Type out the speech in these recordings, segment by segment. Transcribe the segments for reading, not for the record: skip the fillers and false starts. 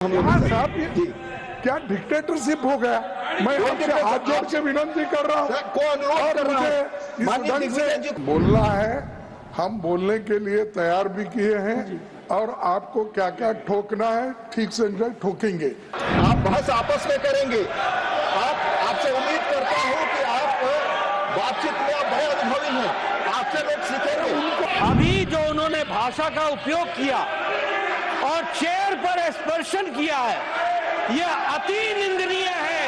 साहब ये क्या डिक्टेटरशिप हो गया। मैं आपसे हाथ जोड़ के विनती कर रहा हूँ और मुझे इस ढंग से बोलना है। हम बोलने के लिए तैयार भी किए हैं और आपको क्या क्या ठोकना है ठीक से ठोकेंगे। आप बहस आपस में करेंगे। आपसे उम्मीद करता हूँ कि आप बातचीत में आप बड़े अनुभवी हैं, आपसे लोग सीखेंगे। अभी जो उन्होंने भाषा का उपयोग किया और चेयर पर स्पर्शन किया है, यह अति निंदनीय है,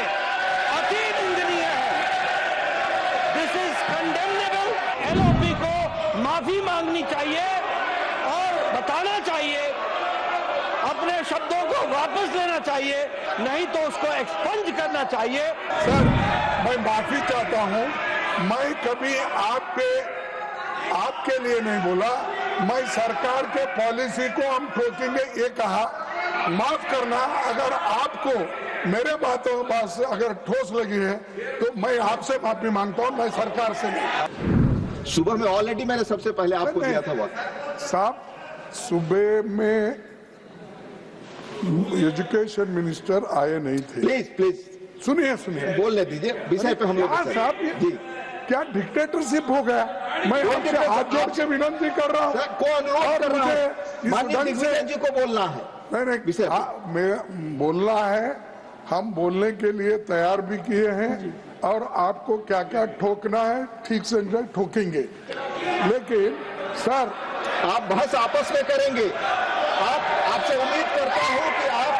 अति निंदनीय है। This is condemnable. एलओपी को माफी मांगनी चाहिए और बताना चाहिए, अपने शब्दों को वापस लेना चाहिए, नहीं तो उसको एक्सपंज करना चाहिए। सर मैं माफी चाहता हूँ, मैं कभी आपके लिए नहीं बोला। मैं सरकार के पॉलिसी को हम ठोकेंगे ये कहा। माफ करना, अगर आपको मेरे बातों से अगर ठोस लगी है तो मैं आपसे माफी मांगता हूं, मैं सरकार से नहीं। सुबह में ऑलरेडी मैंने सबसे पहले आपको दिया था वक्त। साहब सुबह में एजुकेशन मिनिस्टर आए नहीं थे। प्लीज सुनिए बोलने दीजिए, विषय पे हम लोग साहब ये क्या डिक्टेटरशिप हो गया। मैं आपसे हाथ जोड़ के विनती कर रहा हूँ और मुझे जी को बोलना है। नहीं मैं बोलना है। हम बोलने के लिए तैयार भी किए हैं और आपको क्या क्या ठोकना है ठीक से ठोकेंगे। लेकिन सर आप बहस आपस में करेंगे। आपसे उम्मीद करता हूँ कि आप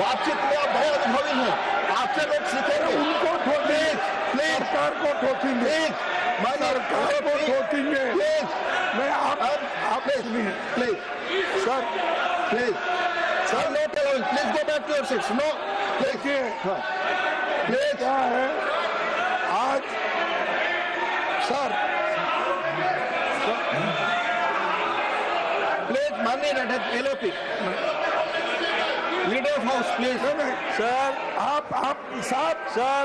बातचीत में आप बड़े अनुभवी हैं, आपसे लोग सीखेंगे। उनको ठोकेंगे, सरकार को ठोकेंगे, सरकार को ठोकेंगे। मैं आप सुनिए please sir, sir no tolerance, please go back to your seats. No देखिए प्लीज क्या है आज सर, प्लीज माननीय LOP leader of house please. Sir आप साहब सर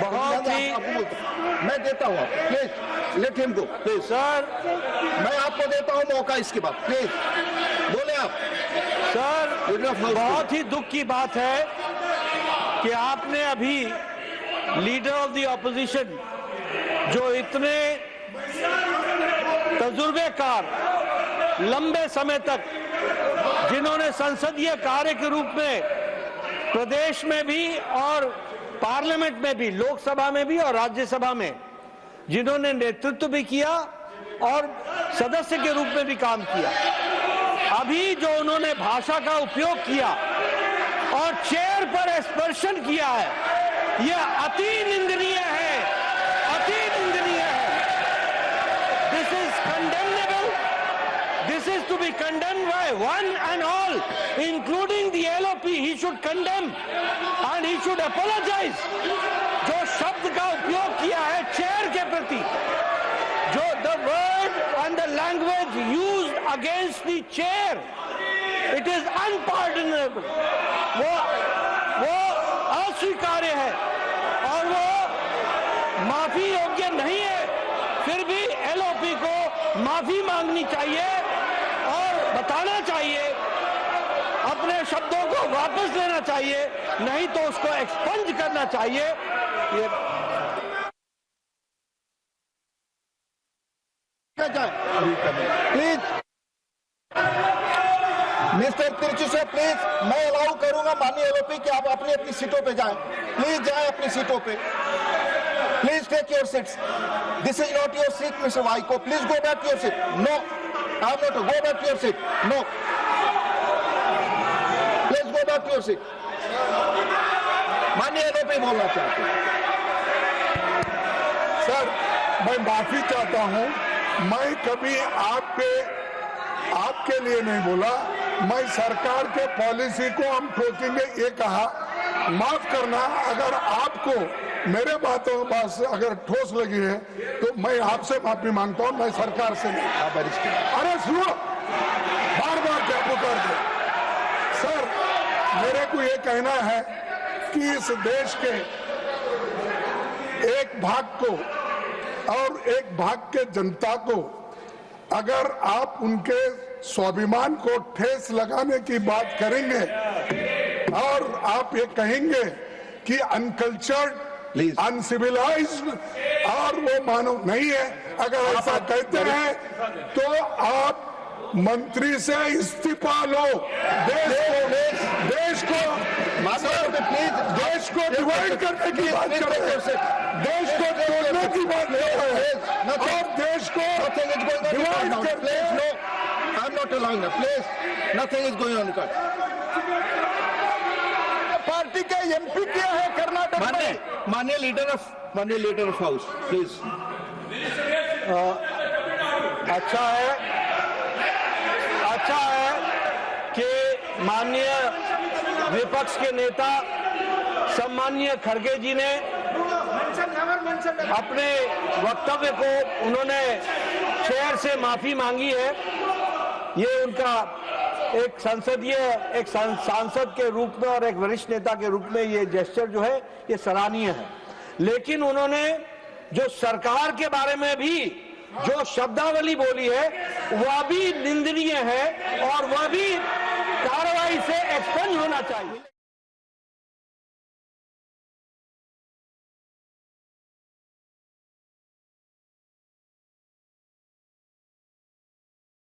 बहुत ही मैं देता हूँ, please let him go please. Sir मैं आपको देता हूँ मौका, इसके बाद प्लीज बोले आप। सर बहुत ही दुख की बात है कि आपने अभी लीडर ऑफ द ऑपोजिशन, जो इतने तजुर्बेकार लंबे समय तक, जिन्होंने संसदीय कार्य के रूप में प्रदेश में भी और पार्लियामेंट में भी, लोकसभा में भी और राज्यसभा में जिन्होंने नेतृत्व भी किया और सदस्य के रूप में भी काम किया, अभी जो उन्होंने भाषा का उपयोग किया और चेयर पर स्पर्शन किया है, यह अति निंदनीय है, अति निंदनीय है। This is condemnable. This is to be condemned by one and all, including the LOP. He should condemn and he should apologize. जो शब्द का उपयोग किया है चेयर के प्रति, जो the word and the language used against the chair, it is unpardonable. वो अस्वीकार्य है और वो माफी योग्य नहीं है। फिर भी LOP को माफी मांगनी चाहिए और बताना चाहिए, अपने शब्दों को वापस लेना चाहिए, नहीं तो उसको एक्सपंज करना चाहिए। ये प्लीज मिस्टर तिरचू से प्लीज, मैं अलाउ करूंगा माननीय एलओपी कि आप अपनी अपनी सीटों पे जाएं। प्लीज जाएं अपनी सीटों पे। Please take your seats. This is not your seat mister Vaiko, please go back to your seat. No, I am not, go back to your seat. No, please go back to your seat. माननीय LOP बोलना चाहते हैं। Sir मैं माफी चाहता हूँ, मैं कभी आपके लिए नहीं बोला। मैं सरकार के पॉलिसी को हम ठोकेंगे ये कहा। माफ करना, अगर आपको मेरे बातों से अगर ठोस लगी है तो मैं आपसे माफी मांगता हूं, मैं सरकार से नहीं। अरे सुनो, बार क्या पुकार दे। सर मेरे को ये कहना है कि इस देश के एक भाग को और एक भाग के जनता को अगर आप उनके स्वाभिमान को ठेस लगाने की बात करेंगे और आप ये कहेंगे कि अनकल्चर्ड, अनसिविलाइज्ड और वो मानव नहीं है, अगर ऐसा कहते हैं तो आप मंत्री से इस्तीफा लो। देश को डिवाइड करने की बात कर रहे हैं, देश को तोड़ने की बात कर रहे हैं और देश को डिवाइड करने। I am not allowing that. Please, nothing is going on. Party के एमपी क्या है कर्नाटक में? माननीय लीडर ऑफ हाउस प्लीज। अच्छा है कि माननीय विपक्ष के नेता सम्माननीय खड़गे जी ने अपने वक्तव्य को उन्होंने चेयर से माफी मांगी है। ये उनका एक सांसद के रूप में और एक वरिष्ठ नेता के रूप में ये जेस्चर जो है ये सराहनीय है। लेकिन उन्होंने जो सरकार के बारे में भी जो शब्दावली बोली है वह भी निंदनीय है और वह भी कार्रवाई से एक्सपेंड होना चाहिए।